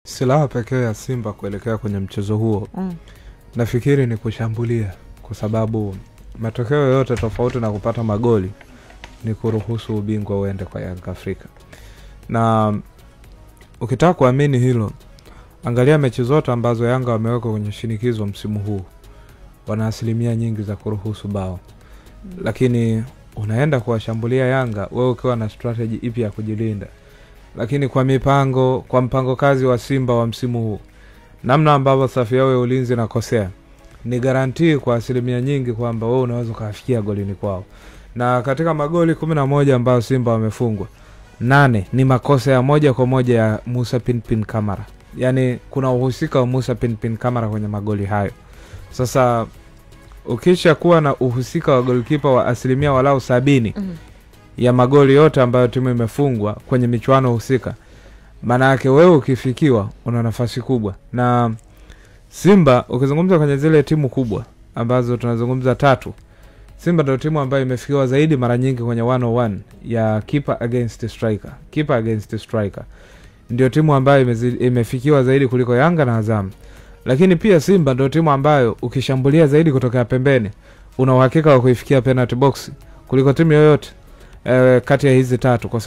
Silaha pekee ya Simba kuelekea kwenye mchezo huo nafikiri ni kushambulia, kwa sababu matokeo yote tofauti na kupata magoli ni kuruhusu ubingwa uende kwa Yanga Afrika. Na ukitaka kuamini hilo, angalia mechi zote ambazo Yanga wameweka kwenye shinikizo msimu huu, wana asilimia nyingi za kuruhusu bao. Lakini unaenda kuwashambulia Yanga wewe ukiwa na strategy ipi ya kujilinda? Lakini kwa mpango kazi wa Simba wa msimu huu, namna ambavyo safu yao ya ulinzi inakosea, ni guarantee kwa asilimia nyingi kwamba wewe unaweza kufikia golini kwao. Na katika magoli 11 ambayo Simba wamefungwa, 8 ni makosa ya moja kwa moja ya Musa Pinpin Kamara. Yani kuna uhusika wa Musa Pinpin Kamara kwenye magoli hayo. Sasa ukisha kuwa na uhusika wa goalkeeper wa asilimia walau 70 ya magoli yote ambayo timu imefungwa kwenye michuano husika, maana yake wewe ukifikiwa una nafasi kubwa. Na Simba ukizungumza kwenye zile timu kubwa ambazo tunazungumza 3, Simba ndio timu ambayo imefikiwa zaidi mara nyingi kwenye 1-on-1 ya keeper against striker. Ndio timu ambayo imefikiwa zaidi kuliko Yanga na Azam. Lakini pia Simba ndio timu ambayo ukishambulia zaidi kutoka pembeni una uhakika wa kuifikia penalty box kuliko timu yoyote kati ya hizi 3 kwa